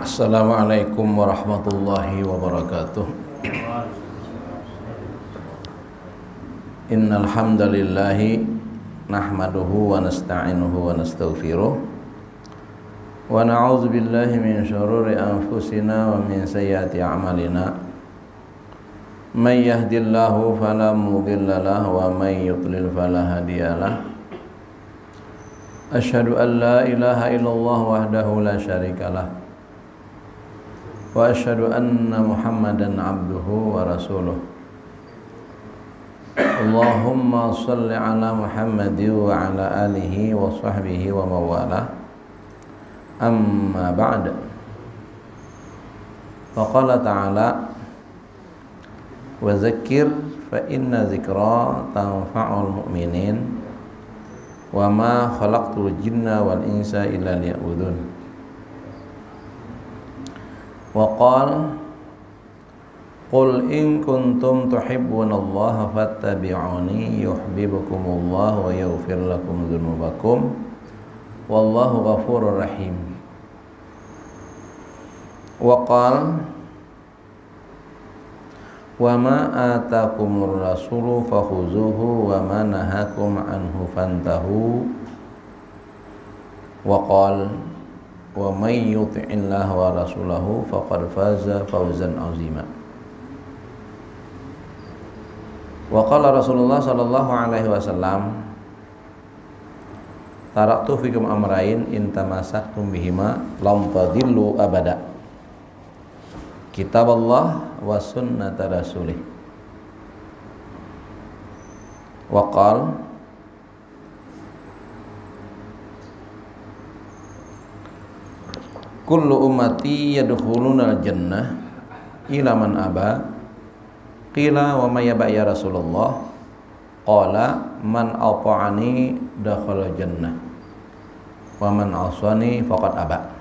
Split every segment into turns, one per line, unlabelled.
Assalamualaikum warahmatullahi wabarakatuh. Innal hamdalillahi nahmaduhu wa nasta'inuhu wa nastaghfiruh wa na'udzu billahi min syururi anfusina wa min sayyiati a'malina. May yahdihillahu fala mudilla lahu wa may yudlil fala hadiyalah. Asyhadu an la ilaha illallah wahdahu la syarikalah wa asyhadu anna Muhammadan abduhu wa rasuluh. Allahumma shalli ala Muhammadin wa ala alihi wa sahbihi wa mawalah. Amma ba'd. Faqala ta'ala wa zakkir fa inna zikra tanfa'ul mu'minin wa ma khalaqtul jinna wal insa illa liya'budun. Wa qala qul in kuntum tuhibbunallaha fattabi'uni yuhibbukumullahu wa yaghfir lakum dzunubakum wallahu ghafurur rahim. Wa qala wa ma atakumur rasulu fakhuzuhu wa ma nahakum anhu fantahu. Wa qala wa may yuti'illaha wa rasulahu faqad faza fawzan 'azima. Wa qala Rasulullah sallallahu alaihi wasallam taraktu fikum amrayn in tamassaktum bihima lam tadillu abada, kitab Allah wa sunnata rasulih. Wa qala kullu ummati yadkhuluna al-jannah ila man aba. Qila wa may yaba ya Rasulullah? Qala man ata'ani dakhala jannah wa man 'asani faqad aba.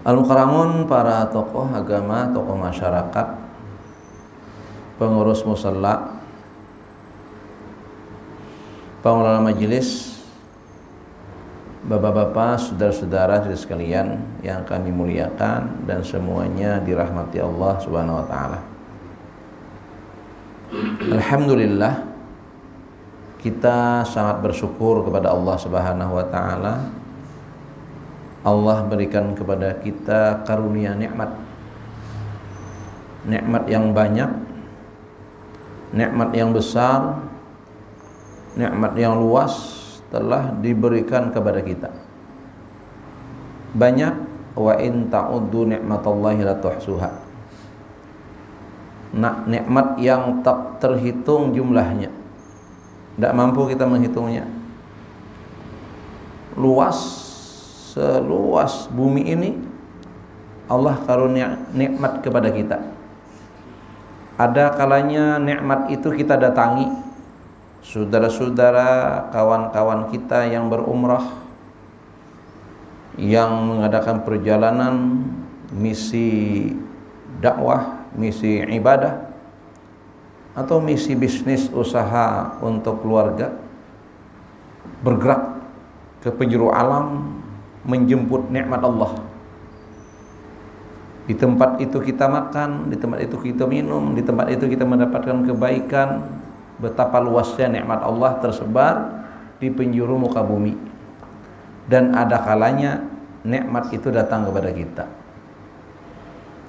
Al-mukarramun, para tokoh agama, tokoh masyarakat, pengurus musalla, pengelola majelis, bapak-bapak, saudara-saudara sekalian yang kami muliakan dan semuanya dirahmati Allah Subhanahu wa taala. Alhamdulillah, kita sangat bersyukur kepada Allah Subhanahu wa taala. Allah berikan kepada kita karunia nikmat. Nikmat yang banyak, nikmat yang besar, nikmat yang luas telah diberikan kepada kita. Banyak. Wa in ta'uddu ni'matallahi la tuhsuha. Nikmat yang tak terhitung jumlahnya, tidak mampu kita menghitungnya. Luas, seluas bumi ini Allah karunia nikmat kepada kita. Ada kalanya nikmat itu kita datangi, saudara-saudara, kawan-kawan kita yang berumrah, yang mengadakan perjalanan misi dakwah, misi ibadah, atau misi bisnis usaha untuk keluarga, bergerak ke penjuru alam menjemput nikmat Allah. Di tempat itu kita makan, di tempat itu kita minum, di tempat itu kita mendapatkan kebaikan. Betapa luasnya nikmat Allah tersebar di penjuru muka bumi. Dan ada kalanya nikmat itu datang kepada kita.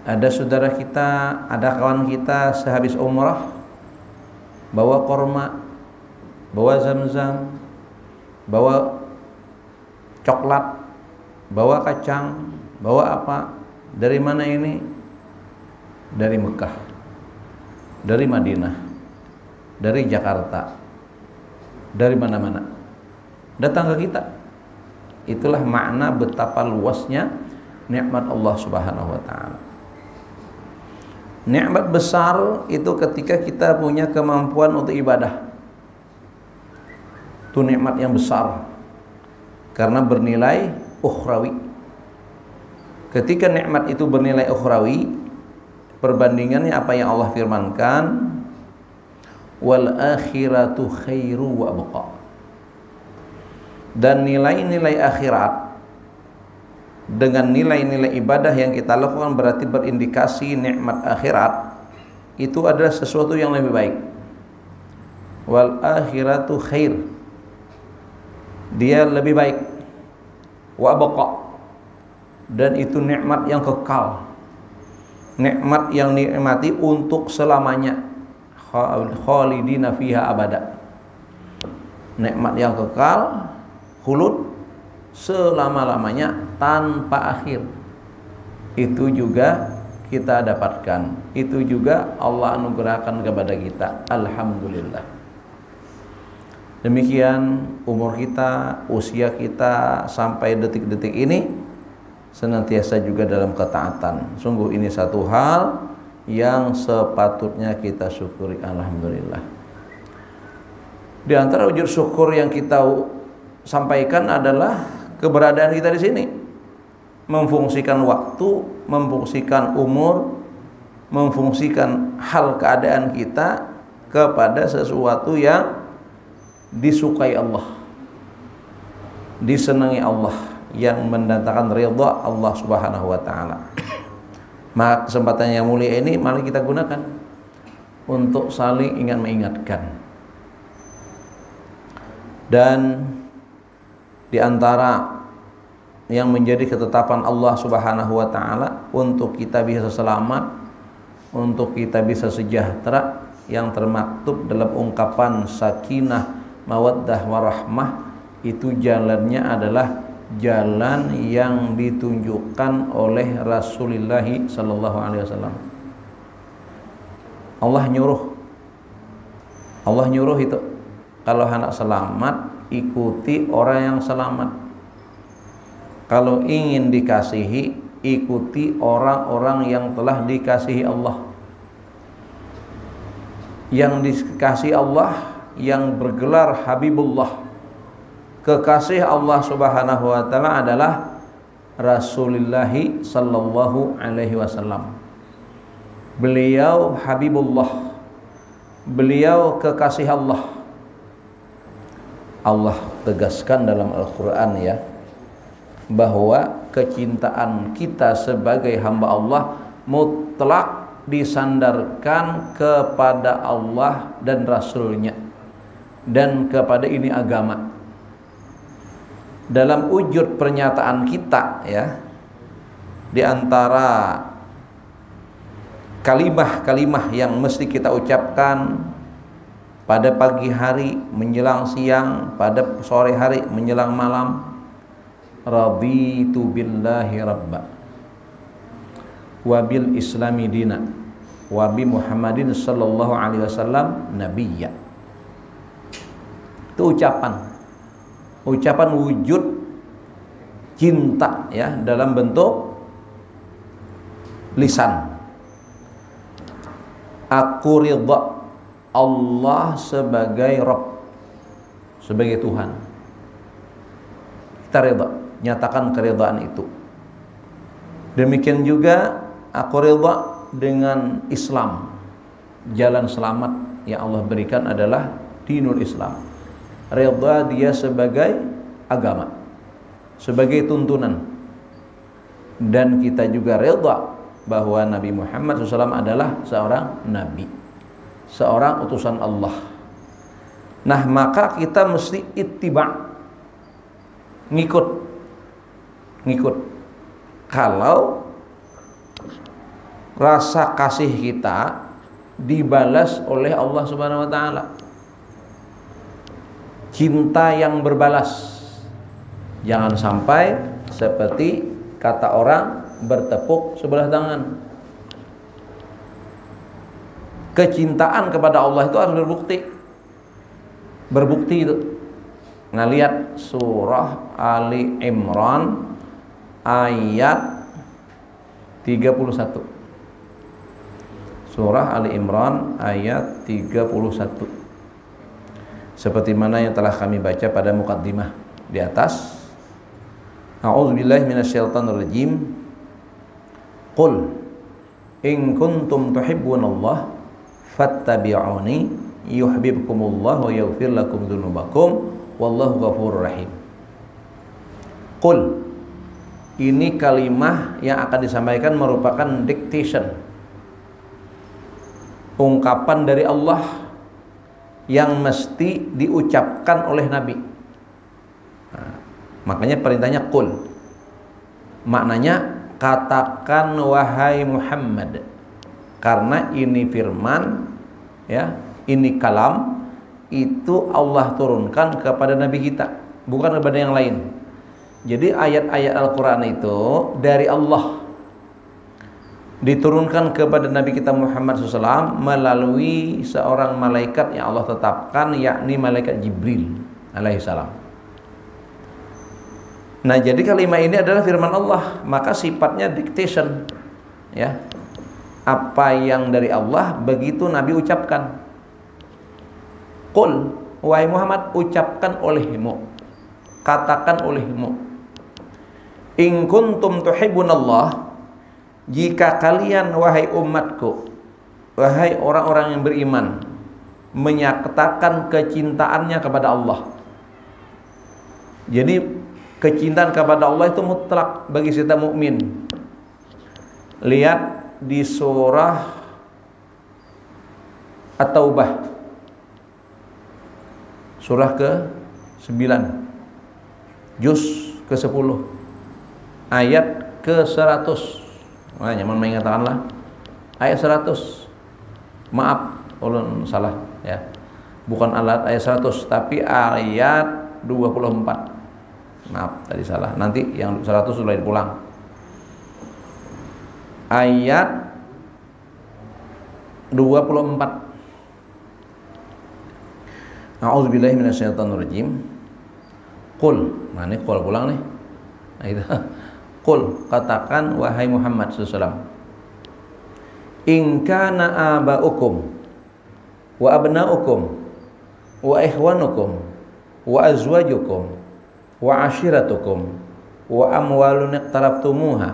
Ada saudara kita, ada kawan kita sehabis umrah bawa korma, bawa zam-zam, bawa coklat, bawa kacang, bawa apa? Dari mana ini? Dari Mekah, dari Madinah, dari Jakarta, dari mana-mana datang ke kita. Itulah makna betapa luasnya nikmat Allah Subhanahu wa taala. Nikmat besar itu ketika kita punya kemampuan untuk ibadah. Itu nikmat yang besar karena bernilai ukhrawi. Ketika nikmat itu bernilai ukhrawi, perbandingannya apa yang Allah firmankan, wal akhiratu khairu wa abqa. Dan nilai-nilai akhirat dengan nilai-nilai ibadah yang kita lakukan berarti berindikasi nikmat akhirat itu adalah sesuatu yang lebih baik. Wal akhiratu khair, dia lebih baik. Wa baqa, dan itu nikmat yang kekal, nikmat yang nikmati untuk selamanya, khalidina fiha abada, nikmat yang kekal, khulud, selama-lamanya tanpa akhir. Itu juga kita dapatkan, itu juga Allah anugerahkan kepada kita. Alhamdulillah. Demikian umur kita, usia kita sampai detik-detik ini senantiasa juga dalam ketaatan. Sungguh ini satu hal yang sepatutnya kita syukuri. Alhamdulillah. Di antara wujud syukur yang kita sampaikan adalah keberadaan kita di sini, memfungsikan waktu, memfungsikan umur, memfungsikan hal keadaan kita kepada sesuatu yang disukai Allah, disenangi Allah, yang mendatangkan ridha Allah Subhanahu wa taala. Maka kesempatan yang mulia ini mari kita gunakan untuk saling ingat mengingatkan. Dan di antara yang menjadi ketetapan Allah Subhanahu wa taala untuk kita bisa selamat, untuk kita bisa sejahtera, yang termaktub dalam ungkapan sakinah, mawaddah, warahmah, itu jalannya adalah jalan yang ditunjukkan oleh Rasulullah sallallahu alaihi wasallam. Allah nyuruh itu, kalau hendak selamat ikuti orang yang selamat. Kalau ingin dikasihi, ikuti orang-orang yang telah dikasihi Allah. Yang dikasihi Allah, yang bergelar Habibullah, kekasih Allah Subhanahu wa taala adalah Rasulullah sallallahu alaihi wasallam. Beliau Habibullah, beliau kekasih Allah. Allah tegaskan dalam Al-Qur'an ya, bahwa kecintaan kita sebagai hamba Allah mutlak disandarkan kepada Allah dan Rasulnya, dan kepada ini agama. Dalam wujud pernyataan kita ya, di antara kalimah-kalimah yang mesti kita ucapkan pada pagi hari menjelang siang, pada sore hari menjelang malam, raditu billahi rabba wa bil islami dina wa bi Muhammadin sallallahu alaihi wasallam nabiyya. Itu ucapan wujud cinta ya, dalam bentuk lisan. Aku ridha Allah sebagai Rabb, sebagai Tuhan. Kita ridha, nyatakan keridhaan itu. Demikian juga aku ridha dengan Islam. Jalan selamat yang Allah berikan adalah dinul Islam. Ridha dia sebagai agama, sebagai tuntunan. Dan kita juga ridha bahwa Nabi Muhammad SAW adalah seorang nabi, seorang utusan Allah. Nah, maka kita mesti ittiba', ngikut. Kalau rasa kasih kita dibalas oleh Allah Subhanahu wa taala, cinta yang berbalas. Jangan sampai seperti kata orang bertepuk sebelah tangan. Kecintaan kepada Allah itu harus berbukti itu. Nah, lihat surah Ali Imran ayat 31. Surah Ali Imran ayat 31. Seperti mana yang telah kami baca pada mukaddimah di atas. A'udzubillahi minasyaitonirrajim. Qul in kuntum tuhibbunallah fattabi'uni yuhibbukumullah wa yaghfir lakum dzunubakum wallahu ghafurur rahim. Qul, Ini kalimah yang akan disampaikan merupakan dictation, ungkapan dari Allah yang mesti diucapkan oleh Nabi. Nah, makanya perintahnya qul. Maknanya katakan wahai Muhammad. Karena ini firman, ya, ini kalam, itu Allah turunkan kepada Nabi kita, bukan kepada yang lain. Jadi ayat-ayat Al-Quran itu dari Allah, diturunkan kepada Nabi kita Muhammad SAW melalui seorang malaikat yang Allah tetapkan, yakni malaikat Jibril alaihissalam. Nah, jadi kalimat ini adalah firman Allah, maka sifatnya dictation, ya. Apa yang dari Allah begitu Nabi ucapkan. Qul, wahai Muhammad, ucapkan olehmu, katakan olehmu. In kuntum tuhibbunallah, jika kalian wahai umatku, wahai orang-orang yang beriman, menyatakan kecintaannya kepada Allah. Jadi kecintaan kepada Allah itu mutlak bagi setiap mukmin. Lihat di surah At-Taubah, surah ke-9, juz ke-10, ayat ke-100. Nah, nyaman mengatakanlah ayat 100. Maaf ulun salah, ya. Bukan ayat 100 tapi ayat 24. Maaf tadi salah. Nanti yang 100 sudah dipulang. Ayat 24. A'udzubillahi minasyaitonirrajim. Qul, mana qul pulang nih? Nah, itu. Qul, katakan wahai Muhammad SAW, in kana aba'ukum wa abna'ukum wa ikhwanukum wa azwajukum wa ashiratukum wa amwalun iqtaraftumuha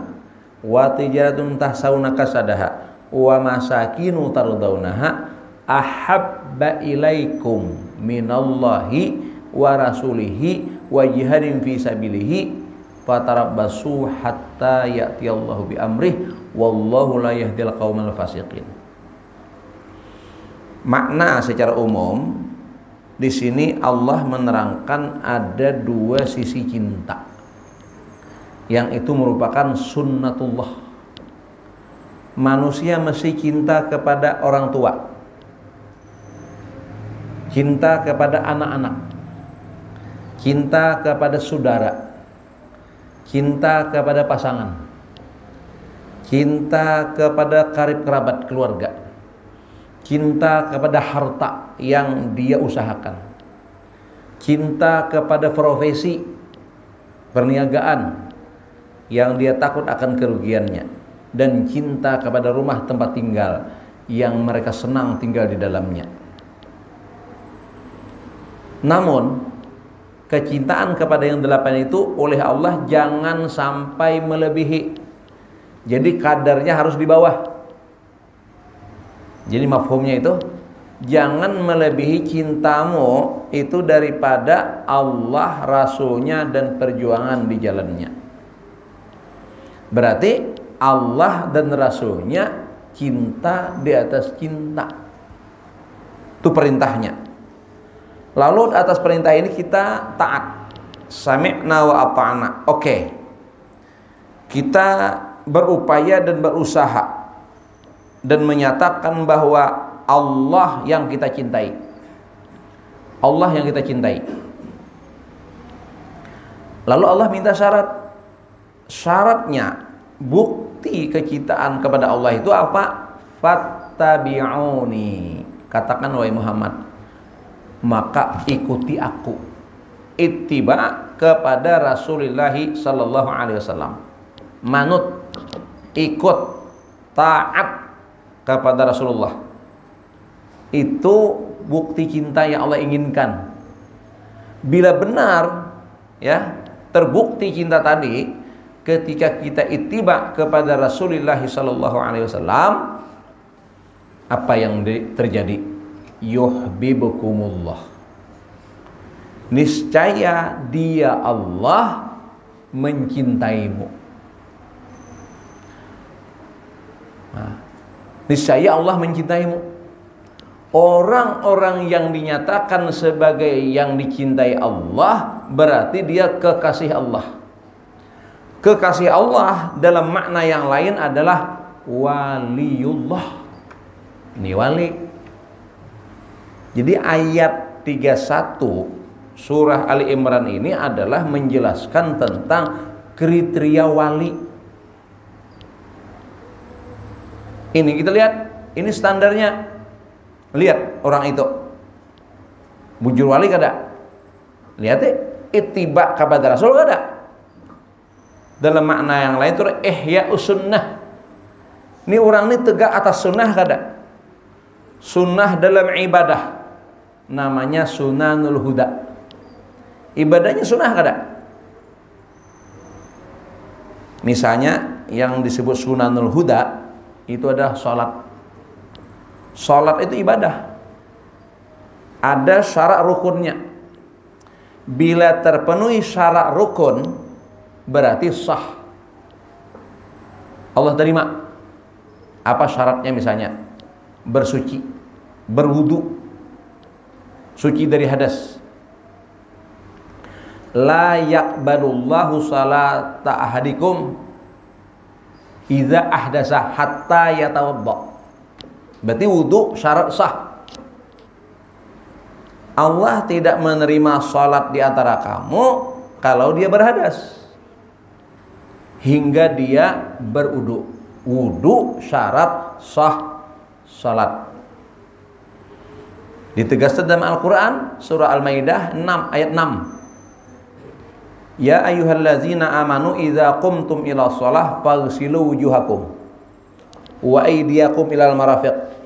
wa tijaratun tahsawna kasadaha wa masakinu tardawnaha ahabba ilaikum minallahi wa rasulihi wa jihadin fi sabilihi fatarabbasu hatta ya'tiyallahu bi amrih wallahu la yahdil qaumal fasiqin. Makna secara umum di sini Allah menerangkan ada dua sisi cinta, yang itu merupakan sunnatullah. Manusia mesti cinta kepada orang tua, cinta kepada anak-anak, cinta kepada saudara, cinta kepada pasangan, cinta kepada karib kerabat keluarga, cinta kepada harta yang dia usahakan, cinta kepada profesi perniagaan yang dia takut akan kerugiannya, dan cinta kepada rumah tempat tinggal yang mereka senang tinggal di dalamnya. Namun kecintaan kepada yang delapan itu oleh Allah jangan sampai melebihi. Jadi kadarnya harus di bawah. Jadi mafhumnya itu, jangan melebihi cintamu itu daripada Allah, Rasulnya, dan perjuangan di jalannya. Berarti Allah dan Rasulnya cinta di atas cinta. Itu perintahnya. Lalu atas perintah ini kita taat, sami'na wa ata'na. Oke. Kita berupaya dan berusaha dan menyatakan bahwa Allah yang kita cintai. Allah yang kita cintai. Lalu Allah minta syarat. Syaratnya, bukti kecintaan kepada Allah itu apa? Fattabi'uni. Katakan wahai Muhammad, maka ikuti aku. Ittiba kepada Rasulullah sallallahu alaihi wasallam. Manut, ikut, taat kepada Rasulullah. Itu bukti cinta yang Allah inginkan. Bila benar, ya, terbukti cinta tadi ketika kita ittiba kepada Rasulullah sallallahu alaihi wasallam, apa yang terjadi? Yuhibbukumullah. Niscaya dia Allah mencintaimu. niscaya Allah mencintaimu. Orang-orang yang dinyatakan sebagai yang dicintai Allah berarti dia kekasih Allah. Kekasih Allah dalam makna yang lain adalah waliullah. Ini wali. Jadi ayat 31 surah Ali Imran ini adalah menjelaskan tentang kriteria wali. Ini kita lihat, ini standarnya. Lihat orang itu bujur wali kada? Lihat ittiba kepada Rasul kada? Dalam makna yang lain itu ihya sunnah. Ini orang ini tegak atas sunnah kada? Sunnah dalam ibadah namanya sunanul huda. Ibadahnya sunnah kada? Misalnya yang disebut sunanul huda itu adalah sholat. Sholat itu ibadah. Ada syarat rukunnya. Bila terpenuhi syarat rukun berarti sah. Allah terima. Apa syaratnya misalnya? Bersuci, berwudu, suci dari hadas. La yaqbalullahu salata ahadikum idza ahdasa hatta yatawadda. Berarti wudu syarat sah. Allah tidak menerima salat di antara kamu kalau dia berhadas hingga dia berwudu. Wudu syarat sah salat. Ditegaskan dalam Al-Qur'an surah Al-Maidah 6 ayat 6. Ya ayyuhallazina amanu idza qumtum ila shalah faghsilu wujuhakum wa aydiyakum ilal marafiq.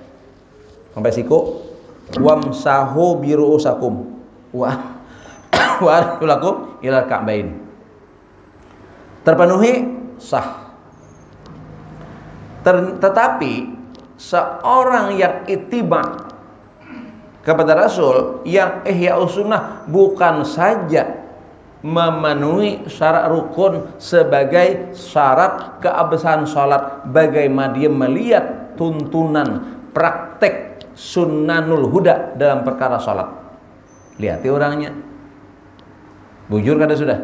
Sampai siku wamsahu biru'usakum wa arjulakum ilal ka'bain. Terpenuhi sah. Tetapi seorang yang ittiba kepada Rasul, yang ihya sunnah, bukan saja memenuhi syarat rukun sebagai syarat keabsahan salat, bagaimana dia melihat tuntunan praktek sunnanul huda dalam perkara salat. Lihat orangnya bujur kada sudah?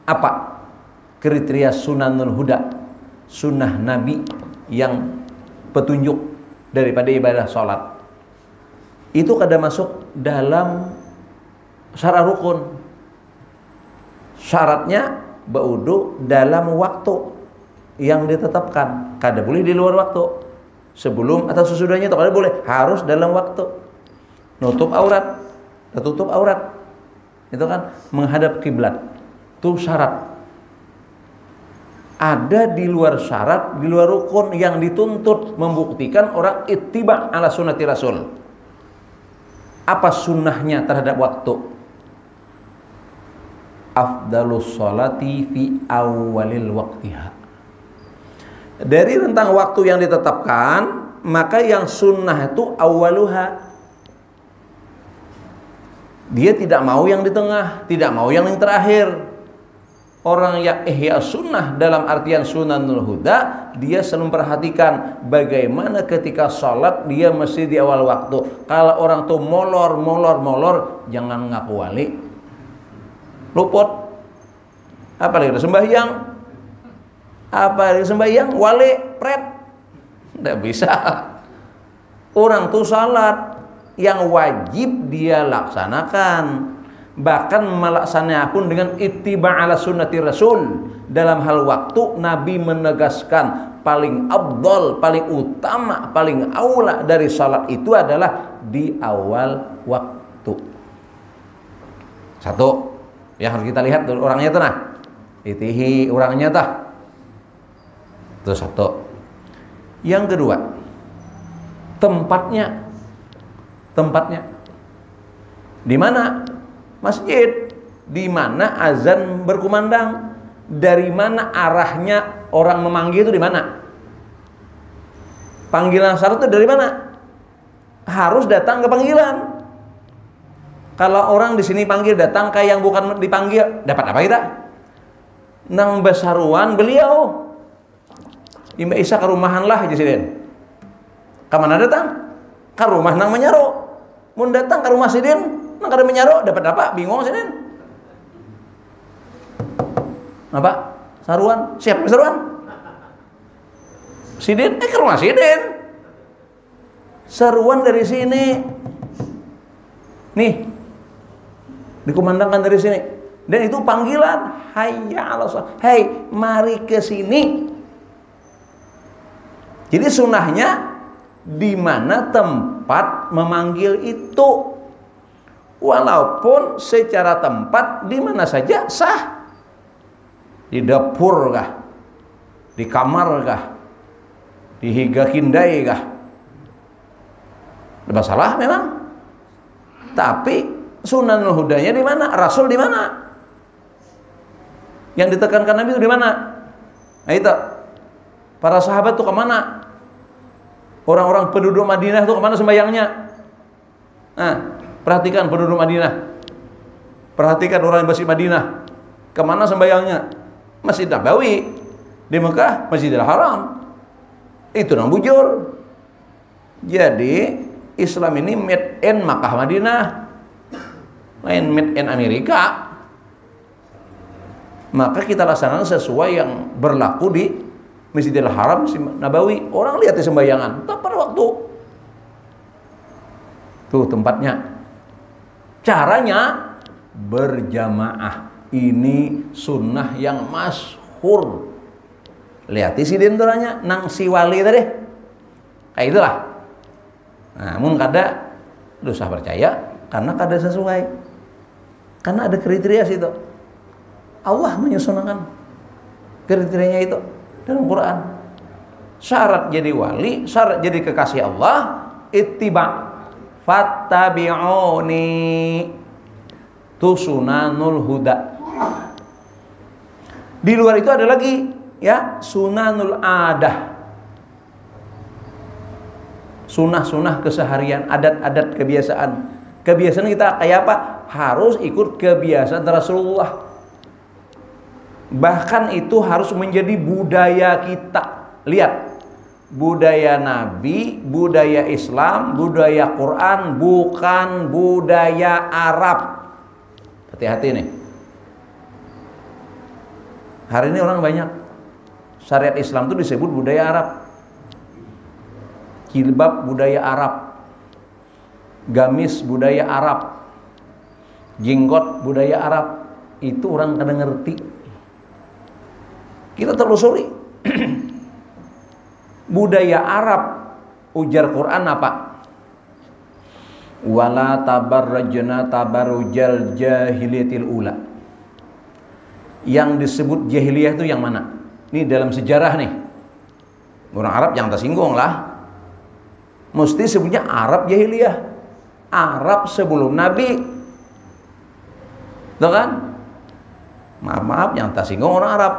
Apa kriteria sunnanul huda, sunnah Nabi yang petunjuk daripada ibadah salat? Itu kada masuk dalam syarat rukun. Syaratnya berwudu dalam waktu yang ditetapkan, kada boleh di luar waktu. Sebelum atau sesudahnya itu kada boleh, harus dalam waktu. Nutup aurat, tertutup aurat. Itu kan menghadap kiblat. Itu syarat. Ada di luar syarat, di luar rukun yang dituntut membuktikan orang ittiba ala sunnati Rasul. Apa sunnahnya terhadap waktu? Afdalus sholati fi awalil waqtiha. Dari rentang waktu yang ditetapkan, maka yang sunnah itu awaluha. Dia tidak mau yang di tengah, tidak mau yang terakhir. Orang yang ihya sunnah dalam artian sunanul huda, dia selalu memperhatikan bagaimana ketika sholat dia mesti di awal waktu. Kalau orang tuh molor, jangan ngaku wali. Luput. Apalagi sembahyang. Apa sembahyang wali pret, tidak bisa. Orang tuh salat yang wajib dia laksanakan, bahkan melaksanakan pun dengan ittiba ala sunnati Rasul. Dalam hal waktu Nabi menegaskan paling afdal, paling utama, paling aula dari salat itu adalah di awal waktu. Satu yang harus kita lihat orangnya tuh, nah itihi orangnya tah. Itu satu. Yang kedua, tempatnya. Di mana? Masjid. Di mana azan berkumandang? Dari mana arahnya orang memanggil itu di mana? Panggilan syarat itu dari mana? Harus datang ke panggilan. Kalau orang di sini panggil datang kayak yang bukan dipanggil, dapat apa kita? Nang besaruan beliau. Imba Isa ke rumahan lah aja siden. Kamana datang? Ka rumah nang menyaro. Mun datang ke rumah sidin, nang kada menyaro dapat apa? Bingung sidin. Apa? Saruan. Siapa saruan? Sidin, ke rumah sidin. Seruan dari sini. Nih. Dikumandangkan dari sini. Dan itu panggilan. Hayya 'alas shalah. Hei, mari ke sini. Jadi sunahnya di mana tempat memanggil itu. Walaupun secara tempat di mana saja sah. Di dapur kah? Di kamar kah? Di higa kindai kah? Tidak masalah memang. Tapi sunanul hudanya di mana? Rasul di mana? Yang ditekankan Nabi itu di mana? Nah itu. Para sahabat tuh kemana? Orang-orang penduduk Madinah tuh kemana sembahyangnya? Nah, perhatikan penduduk Madinah. Perhatikan orang yang masih Madinah. Kemana sembahyangnya? Masjid Nabawi. Di Mekah, Masjidil Haram. Itu nang bujur. Jadi Islam ini made in Makkah Madinah, lain made in Amerika. Maka kita laksanakan sesuai yang berlaku di Masjidil Haram, Nabawi. Orang lihat di sembayangan tepat waktu. Tuh tempatnya. Caranya berjamaah. Ini sunnah yang masyhur. Lihat di sidin turanya nang siwali tadi. Kayak itulah. Namun kada dosa percaya karena kada sesuai. Karena ada kriteria situ. Allah menyusunkan kriterianya itu dalam Quran. Syarat jadi wali, syarat jadi kekasih Allah, ittiba. Fattabi'uni. Tu sunanul huda. Di luar itu ada lagi ya, sunanul adah. Sunah-sunah keseharian, adat-adat kebiasaan. Kebiasaan kita kayak apa? Harus ikut kebiasaan Rasulullah. Bahkan itu harus menjadi budaya kita. Lihat, budaya Nabi, budaya Islam, budaya Quran, bukan budaya Arab. Hati-hati nih. Hari ini orang banyak syariat Islam itu disebut budaya Arab. Jilbab budaya Arab, gamis budaya Arab, jenggot budaya Arab. Itu orang kadang ngerti. Kita telusuri. Budaya Arab, ujar Quran apa? Wala tabarrajna tabarrujal jahiliyatil ula. Yang disebut jahiliyah itu yang mana? Ini dalam sejarah nih. Orang Arab jangan tersinggung lah. Mesti sebutnya Arab jahiliyah. Arab sebelum Nabi. Tuh kan? Maaf, yang tersinggung orang Arab.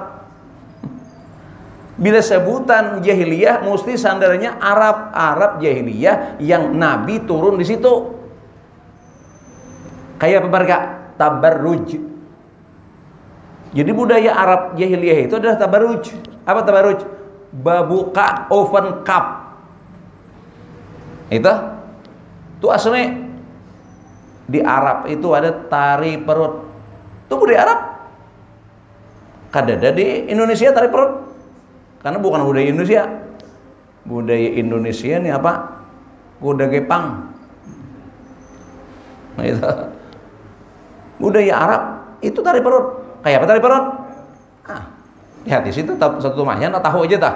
Bila sebutan jahiliyah mesti sandarnya Arab. Arab jahiliyah yang Nabi turun di situ. Kayak apa mereka? Tabarruj. Jadi budaya Arab jahiliyah itu adalah tabarruj. Apa tabarruj? Babuka oven cup. Itu aslinya di Arab itu ada tari perut. Itu budaya Arab. Kadada di Indonesia tari perut. Karena bukan budaya Indonesia. Budaya Indonesia ini apa? Kuda gepang. Nah, itu. Budaya Arab itu tari perut. Kayak apa tari perut? Lihat di situ satu rumahnya tahu aja tah.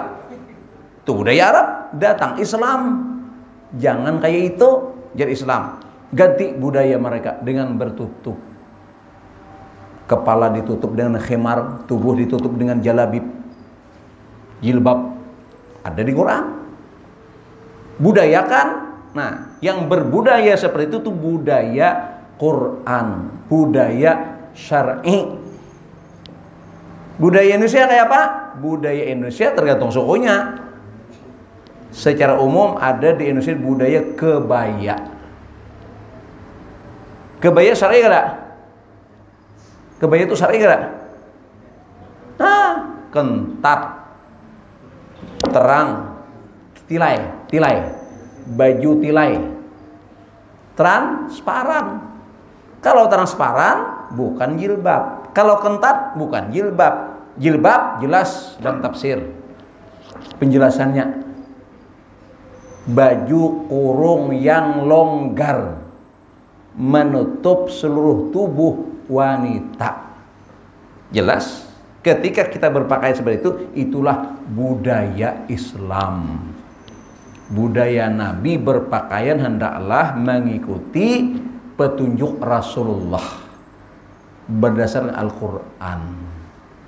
Itu budaya Arab. Datang Islam. Jangan kayak itu jadi Islam. Ganti budaya mereka dengan bertutup. Kepala ditutup dengan khimar, tubuh ditutup dengan jalabib, jilbab. Ada di Quran. Budayakan. Nah, yang berbudaya seperti itu tuh budaya Quran, budaya syar'i. Budaya Indonesia kayak apa? Budaya Indonesia tergantung sukunya. Secara umum ada di Indonesia budaya kebaya. Kebaya syar'i enggak? Kebaya itu syar'i enggak? Kentat, terang, tilai. baju tilai transparan. Kalau transparan bukan jilbab, kalau ketat bukan jilbab. Jilbab jelas dalam tafsir penjelasannya, baju kurung yang longgar menutup seluruh tubuh wanita. Jelas ketika kita berpakaian seperti itu, itulah budaya Islam. Budaya Nabi berpakaian hendaklah mengikuti petunjuk Rasulullah berdasarkan Al-Quran.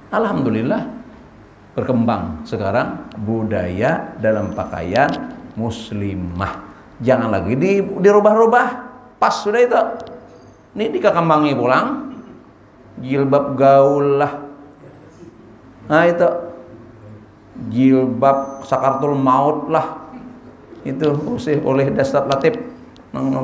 Alhamdulillah berkembang sekarang budaya dalam pakaian muslimah. Jangan lagi dirubah-rubah. Pas sudah itu. Ini dikekembangi pulang. Jilbab gaul lah. Nah itu. Jilbab sakaratul maut lah. Itu oleh Dasar Latif. Nang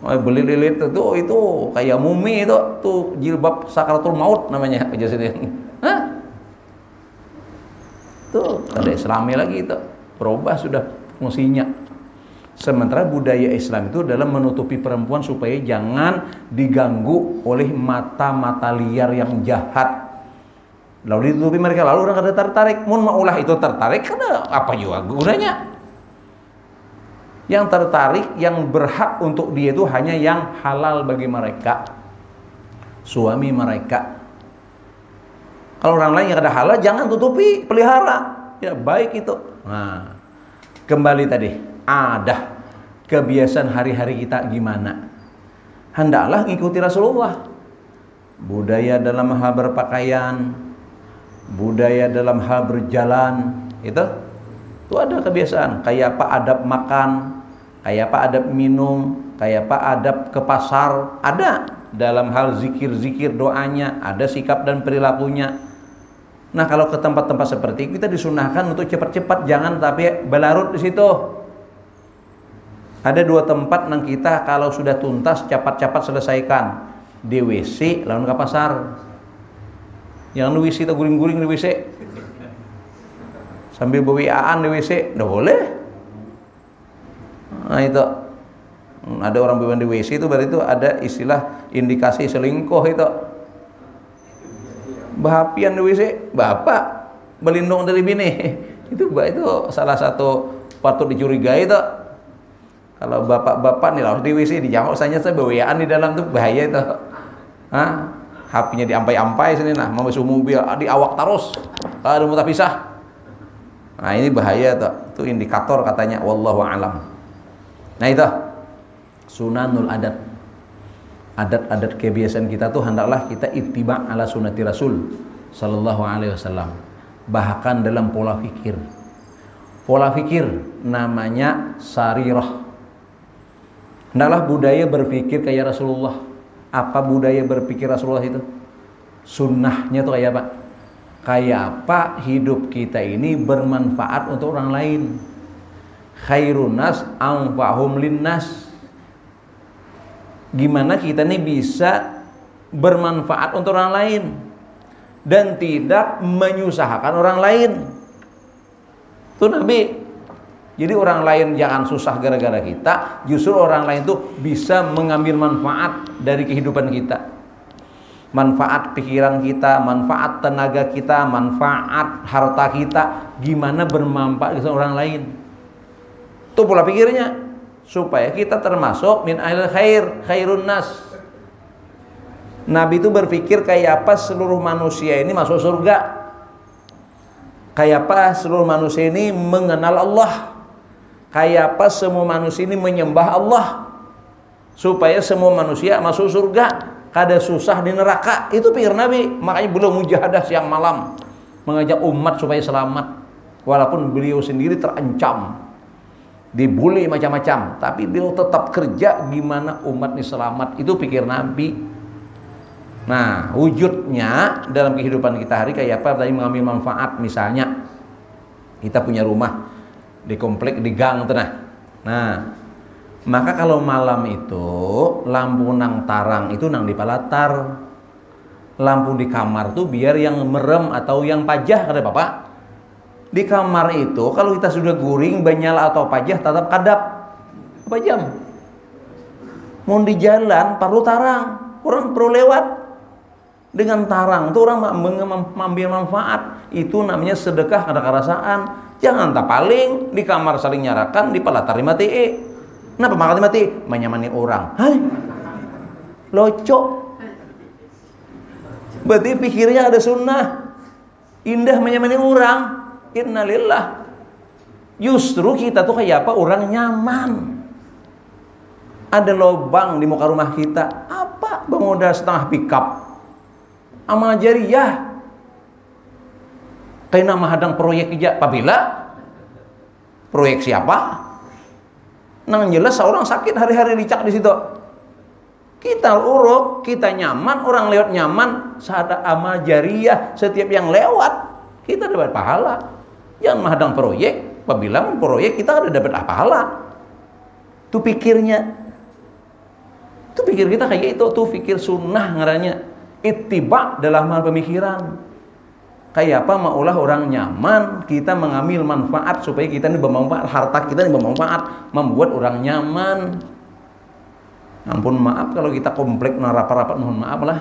beli lilit itu kayak mumi itu tuh jilbab sakaratul maut namanya aja sini. Hah? Tuh ada Islami lagi itu berubah sudah fungsinya. Sementara budaya Islam itu dalam menutupi perempuan supaya jangan diganggu oleh mata-mata liar yang jahat. Lalu ditutupi mereka, lalu orang kada tertarik. Mun maulah itu tertarik karena apa juga gunanya? Yang tertarik, yang berhak untuk dia itu hanya yang halal bagi mereka, suami mereka. Kalau orang lain yang ada halal, jangan tutupi, pelihara. Ya baik itu. Nah, kembali tadi, ada kebiasaan hari-hari kita gimana? Hendaklah ngikuti Rasulullah. Budaya dalam hal berpakaian, budaya dalam hal berjalan, itu ada kebiasaan. Kayak apa adab makan, kayak apa adab minum, kayak apa adab ke pasar, ada dalam hal zikir-zikir doanya, ada sikap dan perilakunya. Nah, kalau ke tempat-tempat seperti itu kita disunahkan untuk cepat-cepat, jangan tapi berlarut di situ. Ada 2 tempat yang kita kalau sudah tuntas cepat-cepat selesaikan, di WC lalu ke pasar. Yang di WC itu guring-guring di WC. Sambil berwiaan di WC, nggak boleh. Nah itu ada orang berwiaan di WC itu berarti itu ada istilah indikasi selingkuh itu. Bahapian di WC, bapak berlindung dari bini. Itu salah satu patut dicurigai itu. Kalau bapak-bapak nih lah di WC dijawab saja berwiaan di dalam tuh bahaya itu. Hah? HP-nya diampai-ampai sini nah, mau masuk mobil di awak terus. Ada mau tak pisah. Nah ini bahaya tuh, itu indikator katanya wallahu alam. Nah itu sunanul adat, adat-adat kebiasaan kita tuh hendaklah kita ittiba ala sunnati Rasul sallallahu alaihi wasallam. Bahkan dalam pola fikir namanya sarirah. Hendaklah budaya berpikir kayak Rasulullah. Apa budaya berpikir Rasulullah itu? Sunnahnya tuh kayak apa? Kayak apa hidup kita ini bermanfaat untuk orang lain. Khairun nas anfa'hum linnas. Gimana kita ini bisa bermanfaat untuk orang lain dan tidak menyusahkan orang lain. Itu Nabi. Jadi orang lain jangan susah gara-gara kita, justru orang lain tuh bisa mengambil manfaat dari kehidupan kita. Manfaat pikiran kita, manfaat tenaga kita, manfaat harta kita, gimana bermanfaat ke orang lain. Itu pola pikirnya supaya kita termasuk min ahlil khair, khairun nas. Nabi itu berpikir kayak apa seluruh manusia ini masuk surga. Kayak apa seluruh manusia ini mengenal Allah. Kayak apa semua manusia ini menyembah Allah. Supaya semua manusia masuk surga. Kada susah di neraka. Itu pikir Nabi. Makanya beliau mujahadah siang malam mengajak umat supaya selamat, walaupun beliau sendiri terancam, dibully macam-macam, tapi beliau tetap kerja gimana umat ini selamat. Itu pikir Nabi. Nah wujudnya dalam kehidupan kita hari kayak apa? Tadi mengambil manfaat. Misalnya kita punya rumah di komplek di gang tenah. Nah maka kalau malam itu lampu nang tarang itu nang di palatar, lampu di kamar tuh biar yang merem atau yang pajah kata bapak Di kamar itu kalau kita sudah guring, banyala atau pajah tetap kadap. Apa jam? Mau di jalan perlu tarang, orang perlu lewat. Dengan tarang itu orang mengambil manfaat. Itu namanya sedekah kada kerasaan. Jangan tak paling di kamar saling nyarakan, di palatari mati. Kenapa makan mati? Menyamani orang. Hai, locok. Berarti pikirnya ada sunnah. Indah menyamani orang. Innalillah. Justru kita tuh kayak apa? Orang nyaman. Ada lubang di muka rumah kita. Apa? Bermodal setengah pickup. Amal jariah. Kayak nama hadang proyek aja. Apabila proyek siapa? Nang jelas seorang sakit hari-hari dicak di situ. Kita uruk, kita nyaman, orang lewat nyaman. Saat amal jariah, setiap yang lewat kita dapat pahala. Jangan mahadang proyek, apabila proyek kita ada dapat pahala. Itu pikirnya. Itu pikir kita kayak itu, tuh pikir sunnah ngarannya. Ittiba dalam hal pemikiran. Kayak apa maulah orang nyaman, kita mengambil manfaat supaya kita ini bermanfaat, harta kita ini bermanfaat, membuat orang nyaman. Ampun maaf kalau kita komplek rapat-rapat, mohon maaf lah.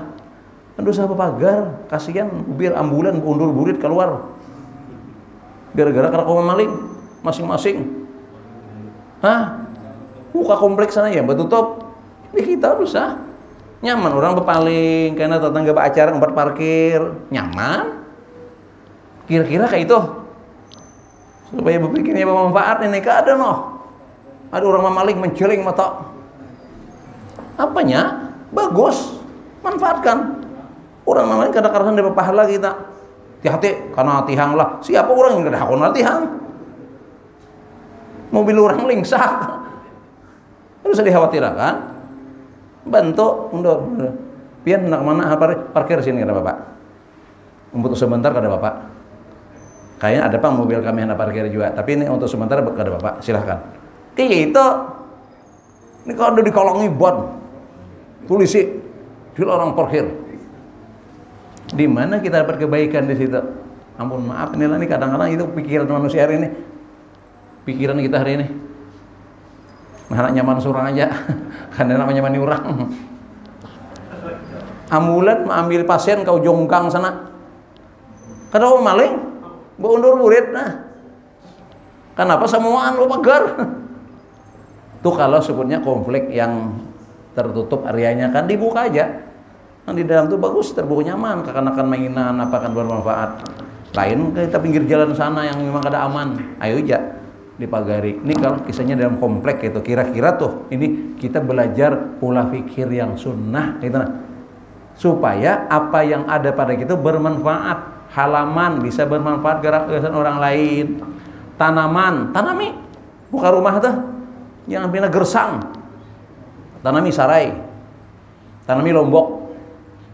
Aduh siapa pagar, kasihan mobil ambulan undur burit keluar. Gara-gara karena kau maling masing-masing. Hah? Muka kompleks sana ya bertutup. Di kita rusak. Nyaman orang berpaling karena tetangga acara tempat parkir nyaman. Kira-kira kayak itu. Supaya berpikirnya bermanfaat ini ada noh. Ada orang memaling menceling mata. Apanya? Bagus. Manfaatkan. Orang memaling kadang-kadang dapat pahala kita. Hati-hati karena tihang lah. Siapa orang yang kada hakon tihang? Mobil orang lingsak. Harus dikhawatirkan. Bantu mundur. Pian nak mana parkir sini kata Bapak. Untuk sebentar kada Bapak. Kayaknya ada Pak mobil kami hendak parkir juga, tapi ini untuk sebentar kada Bapak. Silahkan. Kayak itu. Ini kalau udah dikolongi bon. Polisi dilarang parkir. Di mana kita dapat kebaikan di situ? Ampun maaf inilah nih kadang-kadang itu pikiran manusia hari ini. Pikiran kita hari ini. Nah, nyaman surang aja. Karena namanya nyamani orang. Ambulan mengambil pasien kau jongkang sana. Kada mau maling, mau undur burit nah. Kenapa semuaan lu pagar? Tuh kalau sebutnya konflik yang tertutup areanya kan dibuka aja. Yang di dalam tuh bagus, terbuka nyaman, kekanakan mainan, apa kan bermanfaat. Lain kita pinggir jalan sana yang memang ada aman. Ayo aja dipagari. Ini kalau kisahnya dalam komplek itu kira-kira tuh ini kita belajar pola pikir yang sunnah gitu nah. Supaya apa yang ada pada kita bermanfaat. Halaman bisa bermanfaat gerakan orang lain. Tanaman, tanami buka rumah tuh. Jangan pindah gersang. Tanami sarai. Tanami lombok.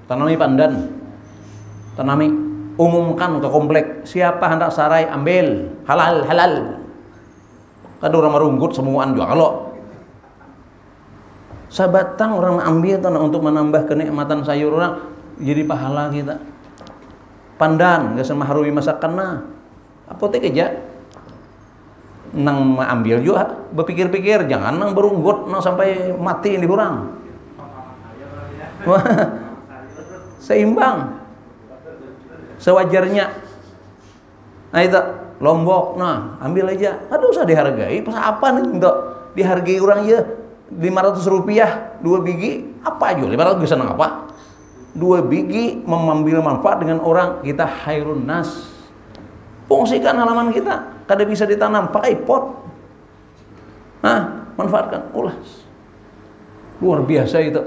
Tanami pandan, tanami, umumkan ke komplek. Siapa hendak sarai ambil, halal. Kan orang merunggut semuaan juga kalau sabatang orang ambil tanah untuk menambah kenikmatan sayur orang jadi pahala kita. Pandan, gak semahrumi masakan nah. Apotek aja. Nang ambil juga berpikir-pikir jangan nang berunggut nang sampai mati di orang. Seimbang sewajarnya. Nah itu lombok, nah ambil aja. Aduh usah dihargai, pas apa nih untuk dihargai orang ya 500 rupiah 2 biji apa aja 500 bisa nang apa 2 biji mengambil manfaat dengan orang kita khairun nas. Fungsikan halaman kita kada bisa ditanam pakai pot. Nah manfaatkan ulas luar biasa itu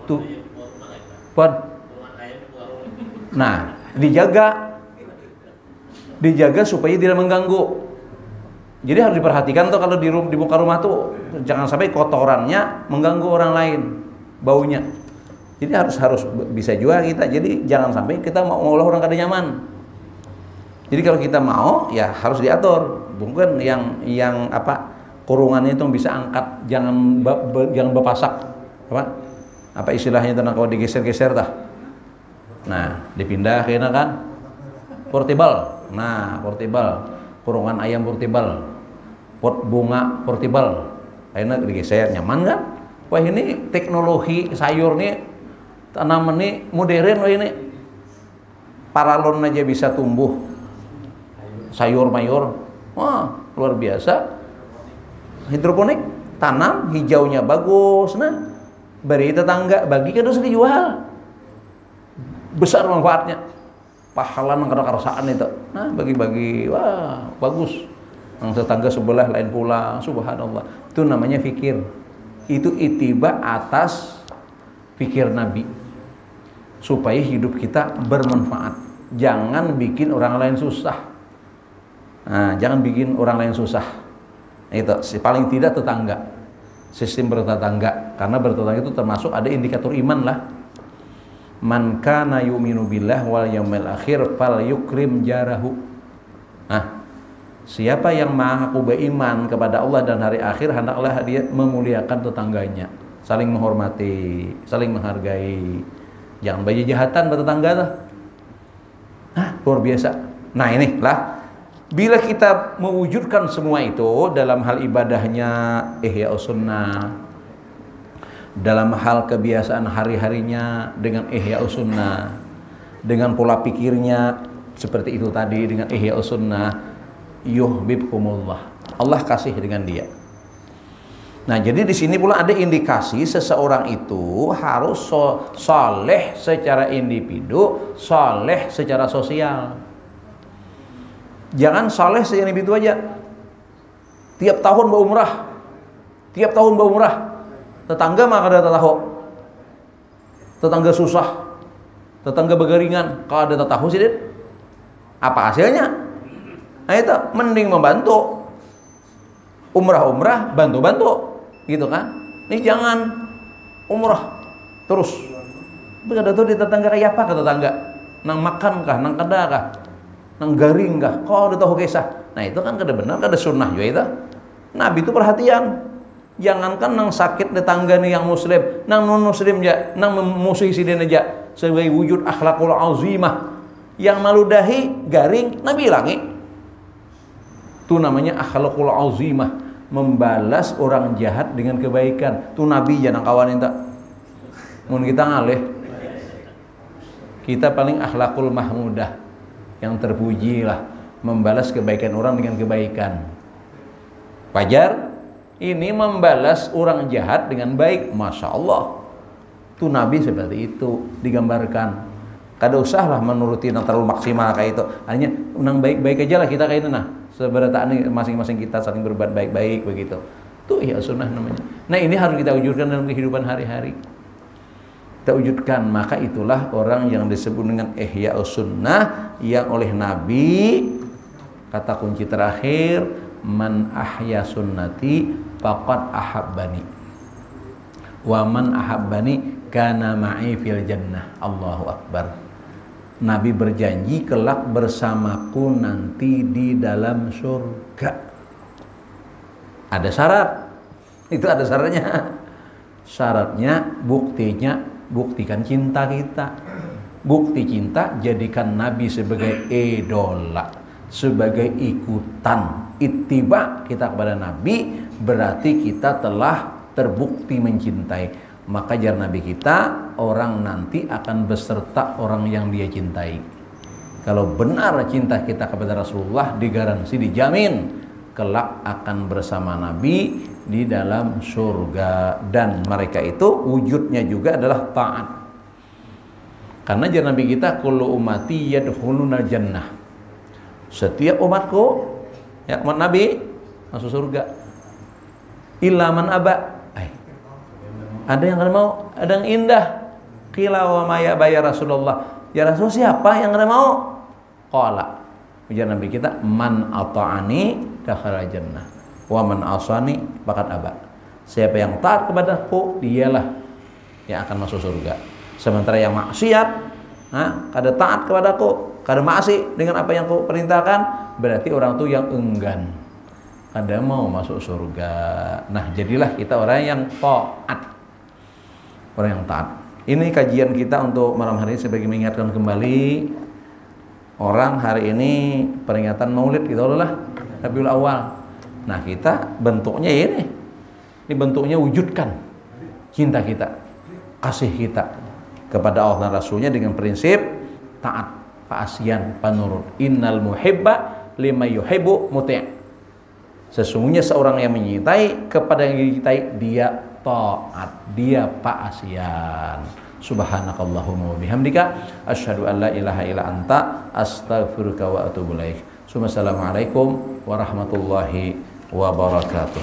tuh pot. Nah, dijaga supaya tidak mengganggu. Jadi harus diperhatikan tuh kalau di muka rumah tuh jangan sampai kotorannya mengganggu orang lain, baunya. Jadi harus bisa juga kita. Jadi jangan sampai kita mau ngolah orang kada nyaman. Jadi kalau kita mau ya harus diatur. Bukan yang apa kurungannya itu bisa angkat, jangan berpasak. Apa istilahnya itu kalau digeser-geser dah. Nah, dipindah kayaknya kan portable. Nah, portable. kurungan ayam portable, pot bunga portable, akhirnya digeser, nyaman kan? Wah ini teknologi sayur nih, tanaman nih modern, wah ini paralon aja bisa tumbuh sayur mayur, wah luar biasa. Hidroponik, tanam hijaunya bagus, nah beri tetangga, bagi terus dijual, besar manfaatnya, pahala nang karasaan itu, nah bagi-bagi, wah bagus. Yang tetangga sebelah lain pula, subhanallah. Itu namanya fikir. Itu itiba atas fikir Nabi, supaya hidup kita bermanfaat. Jangan bikin orang lain susah. Nah, jangan bikin orang lain susah. Itu paling tidak tetangga. Sistem bertetangga, karena bertetangga itu termasuk ada indikator iman lah. Man kana yu'minu billah wal yaumil akhir falyukrim jarahu. Nah, siapa yang mengaku beriman kepada Allah dan hari akhir, hendaklah dia memuliakan tetangganya, saling menghormati, saling menghargai. Jangan bagi jahatan bertetangga tuh. Nah, luar biasa. Nah, inilah bila kita mewujudkan semua itu dalam hal ibadahnya Ihya'us Sunnah, dalam hal kebiasaan hari-harinya dengan Ihya'us Sunnah, dengan pola pikirnya seperti itu tadi dengan Ihya'us Sunnah, yuhibbukumullah, Allah kasih dengan dia. Nah, jadi di sini pula ada indikasi seseorang itu harus saleh secara individu, saleh secara sosial. Jangan saleh secara individu aja. Tiap tahun berumrah, tiap tahun berumrah. Tetangga mah kada tahu. Tetangga susah, tetangga bergaringan. Kalau ada tahu sih, apa hasilnya? Nah itu mending membantu umrah-umrah, bantu-bantu gitu kan. Ini jangan umrah terus berada tuh di tetangga kayak apa ke tetangga, nang makan kah, nang kada kah, nang garing kah, kok udah tahu kisah. Nah itu kan kada benar, kada sunnah juga itu. Nabi itu perhatian, jangankan nang sakit tetangga nih yang muslim, nang non muslim aja, nang memusuhi sidin aja, sebagai wujud akhlakul azimah, yang malu dahi garing Nabi hilangi. Itu namanya akhlakul azimah, membalas orang jahat dengan kebaikan. Itu Nabi jangan kawan itu. Mun kita ngalih, kita paling akhlakul mahmudah, yang terpuji lah, membalas kebaikan orang dengan kebaikan. Wajar ini membalas orang jahat dengan baik, masya Allah. Itu Nabi seperti itu digambarkan. Kada usahlah menuruti yang terlalu maksimal kayak itu. Hanya nang baik-baik aja lah kita kayak itu. Nah, seberataan masing-masing kita saling berbuat baik-baik begitu. Itu ya sunnah namanya. Nah, ini harus kita wujudkan dalam kehidupan hari-hari. Kita wujudkan, maka itulah orang yang disebut dengan Ihya'us Sunnah, yang oleh Nabi kata kunci terakhir, man ahya sunnati faqad ahabbani wa man ahabbani kana ma'i fil jannah. Allahu akbar. Nabi berjanji kelak bersamaku nanti di dalam surga. Ada syarat. Itu ada syaratnya. Syaratnya, buktinya, buktikan cinta kita. Bukti cinta, jadikan Nabi sebagai idola, sebagai ikutan. Ittiba kita kepada Nabi, berarti kita telah terbukti mencintai. Maka jar Nabi kita, orang nanti akan beserta orang yang dia cintai. Kalau benar cinta kita kepada Rasulullah, digaransi, dijamin kelak akan bersama Nabi di dalam surga. Dan mereka itu wujudnya juga adalah taat. Karena jar Nabi kita, kullu ummati yadkhuluna jannah. Setiap umatku, ya umat Nabi masuk surga. Illa man aba. Ada yang kada mau, ada yang indah. Qila wa ma ya Rasulullah. Ya Rasul, siapa yang kada mau? Qala, ujar Nabi kita, man ata'ani dakhala jannah wa man asani faqad aba. Siapa yang taat kepadaku, dialah yang akan masuk surga. Sementara yang maksiat, kada taat kepadaku, kada maksi dengan apa yang ku perintahkan, berarti orang itu yang enggan, kada mau masuk surga. Nah, jadilah kita orang yang taat. Orang yang taat. Ini kajian kita untuk malam hari ini sebagai mengingatkan kembali orang hari ini peringatan Maulid gitu lah. Rabiul Awal. Nah, kita bentuknya ini bentuknya wujudkan cinta kita, kasih kita kepada Allah dan Rasulnya dengan prinsip taat, paasian, panurut. Innal muhibba lima yuhibbu muti'. Sesungguhnya seorang yang menyintai kepada yang dicintai, dia taat, dia paasian. Subhanakallahumma wa bihamdika asyhadu an la ilaha illa anta astaghfiruka wa atubu ilaik. Assalamualaikum warahmatullahi wabarakatuh.